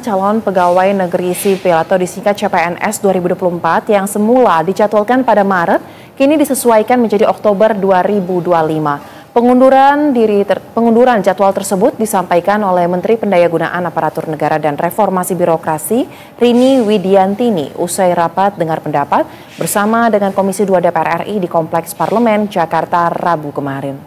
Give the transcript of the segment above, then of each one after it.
calon pegawai negeri sipil atau disingkat CPNS 2024 yang semula dijadwalkan pada Maret, kini disesuaikan menjadi Oktober 2025. Pengunduran jadwal tersebut disampaikan oleh Menteri Pendayagunaan Aparatur Negara dan Reformasi Birokrasi Rini Widiantini usai rapat dengar pendapat bersama dengan Komisi 2 DPR RI di Kompleks Parlemen Jakarta Rabu kemarin.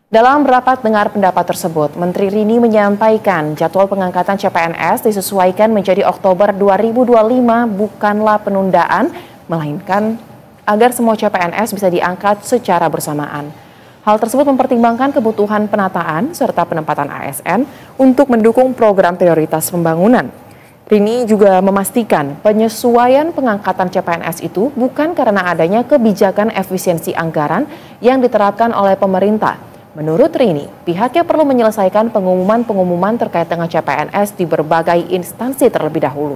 Dalam rapat dengar pendapat tersebut, Menteri Rini menyampaikan jadwal pengangkatan CPNS disesuaikan menjadi Oktober 2025 bukanlah penundaan, melainkan agar semua CPNS bisa diangkat secara bersamaan. Hal tersebut mempertimbangkan kebutuhan penataan serta penempatan ASN untuk mendukung program prioritas pembangunan. Rini juga memastikan penyesuaian pengangkatan CPNS itu bukan karena adanya kebijakan efisiensi anggaran yang diterapkan oleh pemerintah. Menurut Rini, pihaknya perlu menyelesaikan pengumuman terkait dengan CPNS di berbagai instansi terlebih dahulu.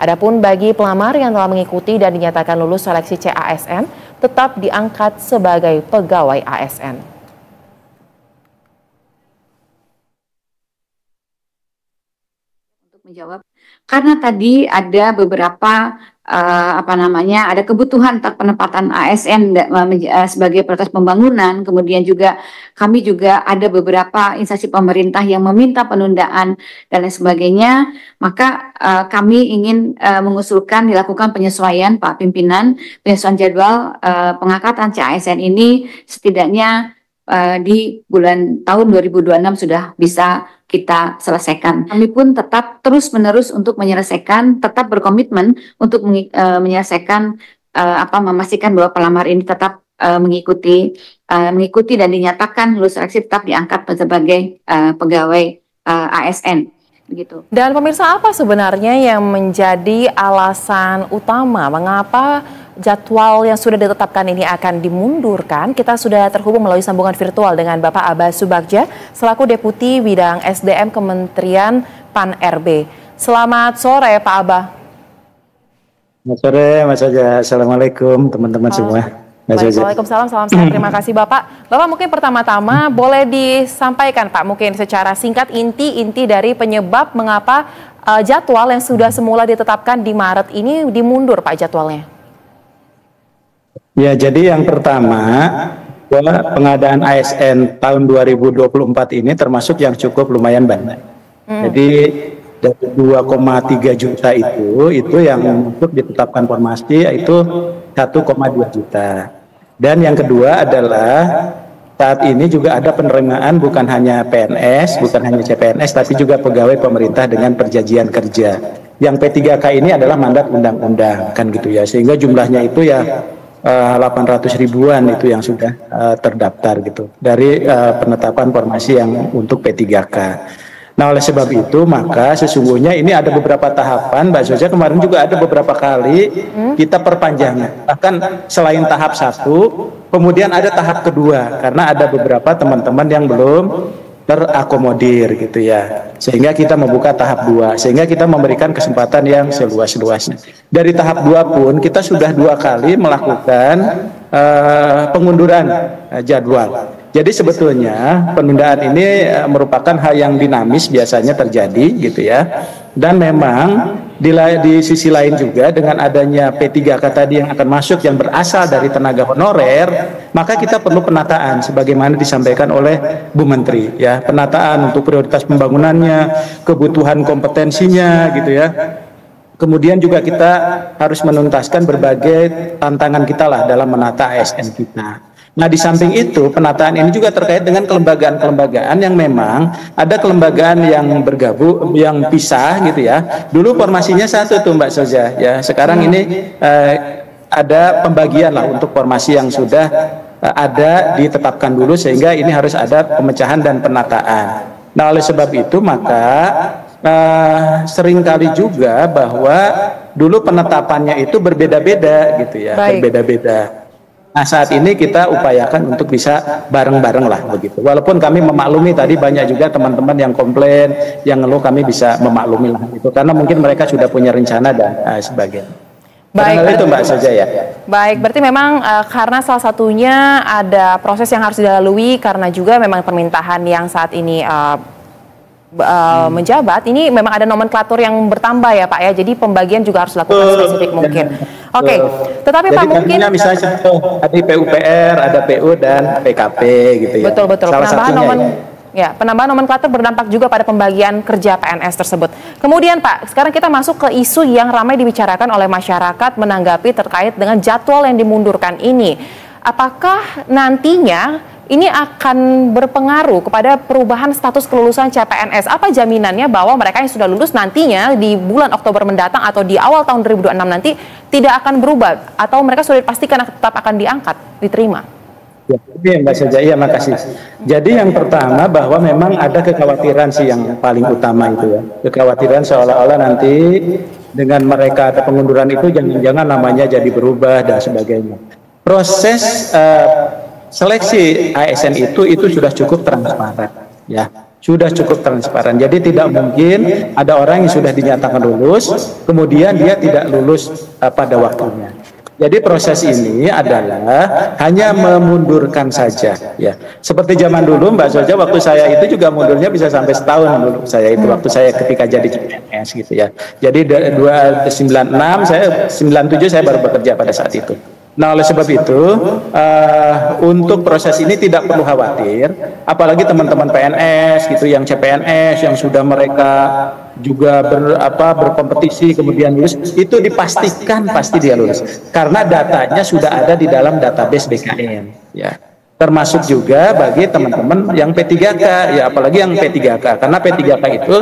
Adapun bagi pelamar yang telah mengikuti dan dinyatakan lulus seleksi CASN, tetap diangkat sebagai pegawai ASN. Untuk menjawab, karena tadi ada beberapa ada kebutuhan penempatan ASN sebagai prioritas pembangunan, kemudian juga kami juga ada beberapa instansi pemerintah yang meminta penundaan dan lain sebagainya, maka kami ingin mengusulkan dilakukan penyesuaian Pak Pimpinan, penyesuaian jadwal pengangkatan CASN ini setidaknya di tahun 2026 sudah bisa kita selesaikan. Kami pun tetap terus-menerus untuk menyelesaikan, tetap berkomitmen untuk menyelesaikan, memastikan bahwa pelamar ini tetap mengikuti dan dinyatakan lulus seleksi tetap diangkat sebagai pegawai ASN. Begitu. Dan pemirsa, apa sebenarnya yang menjadi alasan utama mengapa jadwal yang sudah ditetapkan ini akan dimundurkan? Kita sudah terhubung melalui sambungan virtual dengan Bapak Abbas Subagja selaku Deputi Bidang SDM Kementerian PAN-RB. Selamat sore Pak Abah. Selamat sore Mas Aja. Assalamualaikum teman-teman semua. Waalaikumsalam, salam sehat. Terima kasih Bapak. Bapak mungkin pertama-tama boleh disampaikan Pak mungkin secara singkat inti dari penyebab mengapa jadwal yang sudah semula ditetapkan di Maret ini dimundur Pak jadwalnya. Ya, jadi yang pertama bahwa pengadaan ASN tahun 2024 ini termasuk yang cukup lumayan banyak. Jadi dari 2,3 juta itu yang untuk ditetapkan formasi yaitu 1,2 juta. Dan yang kedua adalah saat ini juga ada penerimaan bukan hanya PNS, bukan hanya CPNS, tapi juga pegawai pemerintah dengan perjanjian kerja. Yang P3K ini adalah mandat undang-undang, kan gitu ya. Sehingga jumlahnya itu ya 800 ribuan itu yang sudah terdaftar gitu dari penetapan formasi yang untuk P3K. Nah, oleh sebab itu maka sesungguhnya ini ada beberapa tahapan, Mbak Zoja, kemarin juga ada beberapa kali kita perpanjangan. Bahkan selain tahap 1, kemudian ada tahap kedua karena ada beberapa teman-teman yang belum terakomodir gitu ya. Sehingga kita membuka tahap 2, sehingga kita memberikan kesempatan yang seluas-luasnya. Dari tahap 2 pun kita sudah 2 kali melakukan pengunduran jadwal. Jadi sebetulnya penundaan ini merupakan hal yang dinamis biasanya terjadi gitu ya. Dan memang di sisi lain juga dengan adanya P3K tadi yang akan masuk yang berasal dari tenaga honorer, maka kita perlu penataan sebagaimana disampaikan oleh Bu Menteri ya. Penataan untuk prioritas pembangunannya, kebutuhan kompetensinya gitu ya. Kemudian juga kita harus menuntaskan berbagai tantangan kita lah dalam menata ASN kita. Nah, di samping itu penataan ini juga terkait dengan kelembagaan-kelembagaan yang memang ada kelembagaan yang bergabung, yang pisah gitu ya. Dulu formasinya satu tuh Mbak Soja ya. Sekarang ini ada pembagian lah untuk formasi yang sudah ada ditetapkan dulu sehingga ini harus ada pemecahan dan penataan. Nah, oleh sebab itu maka seringkali juga bahwa dulu penetapannya itu berbeda-beda gitu ya, berbeda-beda. Nah, saat ini kita upayakan untuk bisa bareng-bareng lah begitu. Walaupun kami memaklumi tadi banyak juga teman-teman yang komplain, yang ngeluh, kami bisa memaklumi lah itu karena mungkin mereka sudah punya rencana dan sebagainya. Baik, itu Mbak saja ya. Baik, berarti memang karena salah satunya ada proses yang harus dilalui karena juga memang permintaan yang saat ini menjabat, ini memang ada nomenklatur yang bertambah ya Pak ya, jadi pembagian juga harus dilakukan spesifik mungkin. Oke, tetapi jadi Pak mungkin misalnya ada PUPR, ada PU dan PKP gitu ya. Betul. Penambahan nomenklatur berdampak juga pada pembagian kerja PNS tersebut. Kemudian Pak, sekarang kita masuk ke isu yang ramai dibicarakan oleh masyarakat menanggapi terkait dengan jadwal yang dimundurkan ini. Apakah nantinya ini akan berpengaruh kepada perubahan status kelulusan CPNS? Apa jaminannya bahwa mereka yang sudah lulus nantinya di bulan Oktober mendatang atau di awal tahun 2026 nanti tidak akan berubah? Atau mereka sudah dipastikan tetap akan diangkat, diterima? Ya, Mbak Soja, iya makasih. Jadi yang pertama bahwa memang ada kekhawatiran sih yang paling utama itu ya. Kekhawatiran seolah-olah nanti dengan mereka ada pengunduran itu jangan-jangan namanya jadi berubah dan sebagainya. Proses seleksi ASN itu sudah cukup transparan ya. Sudah cukup transparan. Jadi tidak mungkin ada orang yang sudah dinyatakan lulus kemudian dia tidak lulus pada waktunya. Jadi proses ini adalah hanya memundurkan saja ya. Seperti zaman dulu Mbak Soja, waktu saya itu juga mundurnya bisa sampai setahun dulu saya itu waktu saya ketika jadi CPNS gitu ya. Jadi 96 saya 97 saya baru bekerja pada saat itu. Nah oleh sebab itu untuk proses ini tidak perlu khawatir, apalagi teman-teman PNS gitu yang CPNS yang sudah mereka juga berkompetisi kemudian lulus, itu dipastikan pasti dia lulus karena datanya sudah ada di dalam database BKN ya. Termasuk juga bagi teman-teman yang P3K ya, apalagi yang P3K karena P3K itu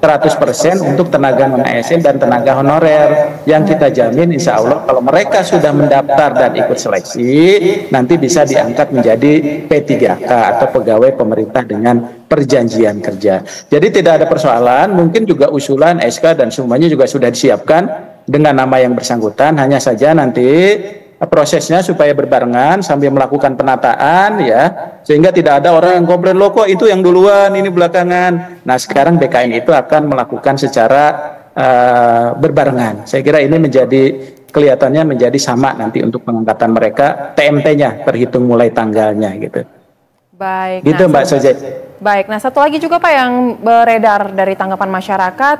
100% untuk tenaga non-ASN dan tenaga honorer yang kita jamin insya Allah kalau mereka sudah mendaftar dan ikut seleksi nanti bisa diangkat menjadi P3K atau pegawai pemerintah dengan perjanjian kerja. Jadi tidak ada persoalan, mungkin juga usulan SK dan semuanya juga sudah disiapkan dengan nama yang bersangkutan, hanya saja nanti prosesnya supaya berbarengan sambil melakukan penataan ya, sehingga tidak ada orang yang komplain loh kok itu yang duluan ini belakangan. Nah sekarang BKN itu akan melakukan secara berbarengan. Saya kira ini kelihatannya menjadi sama nanti untuk pengangkatan mereka, TMT-nya terhitung mulai tanggalnya gitu. Baik. Gitu Mbak Soja. Baik, nah satu lagi juga Pak yang beredar dari tanggapan masyarakat,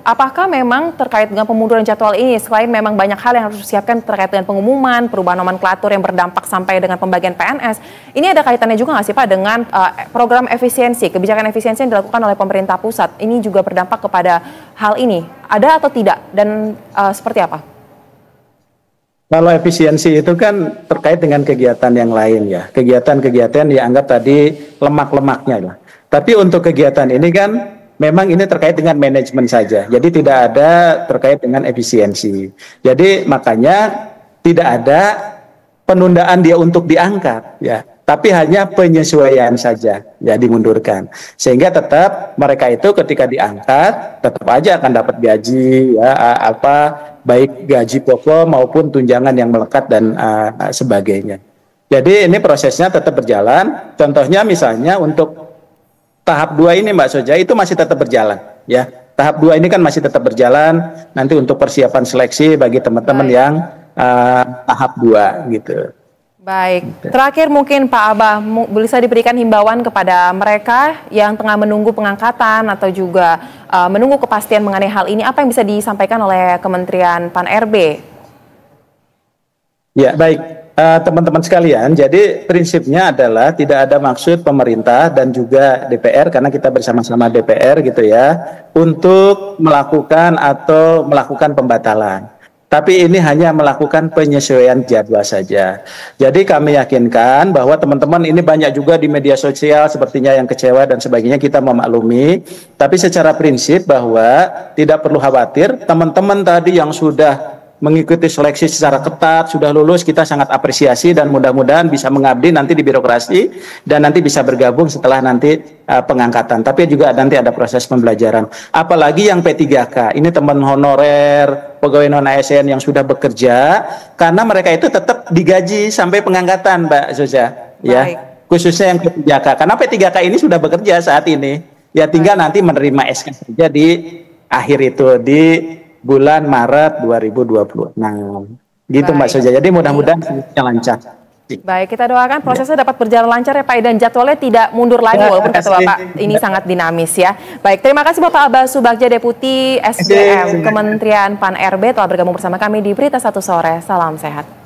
apakah memang terkait dengan pemunduran jadwal ini, selain memang banyak hal yang harus disiapkan terkait dengan pengumuman, perubahan nomenklatur yang berdampak sampai dengan pembagian PNS, ini ada kaitannya juga nggak sih Pak dengan program efisiensi, kebijakan efisiensi yang dilakukan oleh pemerintah pusat, ini juga berdampak kepada hal ini, ada atau tidak, dan seperti apa? Kalau efisiensi itu kan terkait dengan kegiatan yang lain ya. Kegiatan-kegiatan dianggap tadi lemak-lemaknya lah. Tapi untuk kegiatan ini kan memang ini terkait dengan manajemen saja. Jadi tidak ada terkait dengan efisiensi. Jadi makanya tidak ada penundaan dia untuk diangkat ya. Tapi hanya penyesuaian saja ya dimundurkan. Sehingga tetap mereka itu ketika diangkat tetap aja akan dapat gaji ya baik gaji pokok maupun tunjangan yang melekat dan sebagainya. Jadi ini prosesnya tetap berjalan. Contohnya misalnya untuk tahap 2 ini Mbak Soja itu masih tetap berjalan ya. Tahap 2 ini kan masih tetap berjalan nanti untuk persiapan seleksi bagi teman-teman yang tahap 2 gitu. Baik, terakhir mungkin Pak Abah bisa diberikan himbauan kepada mereka yang tengah menunggu pengangkatan atau juga menunggu kepastian mengenai hal ini, apa yang bisa disampaikan oleh Kementerian Pan-RB? Ya baik, teman-teman sekalian, jadi prinsipnya adalah tidak ada maksud pemerintah dan juga DPR, karena kita bersama-sama DPR gitu ya, untuk melakukan pembatalan. Tapi ini hanya melakukan penyesuaian jadwal saja. Jadi kami yakinkan bahwa teman-teman ini banyak juga di media sosial sepertinya yang kecewa dan sebagainya, kita memaklumi. Tapi secara prinsip bahwa tidak perlu khawatir, teman-teman tadi yang sudah mengikuti seleksi secara ketat, sudah lulus, kita sangat apresiasi dan mudah-mudahan bisa mengabdi nanti di birokrasi dan nanti bisa bergabung setelah nanti pengangkatan. Tapi juga nanti ada proses pembelajaran. Apalagi yang P3K, ini teman honorer, pegawai non-ASN yang sudah bekerja, karena mereka itu tetap digaji sampai pengangkatan, Mbak Zoza. Ya, khususnya yang P3K, karena P3K ini sudah bekerja saat ini. Ya tinggal nanti menerima SK saja di akhir itu, di bulan Maret 2026. Gitu Mbak Soja. Jadi mudah-mudahan lancar. Baik, kita doakan prosesnya dapat berjalan lancar ya Pak, dan jadwalnya tidak mundur lagi walaupun kata Bapak ini sangat dinamis ya. Baik, terima kasih Bapak Abbas Subagja, Deputi SDM Kementerian Pan-RB telah bergabung bersama kami di Berita Satu Sore. Salam sehat.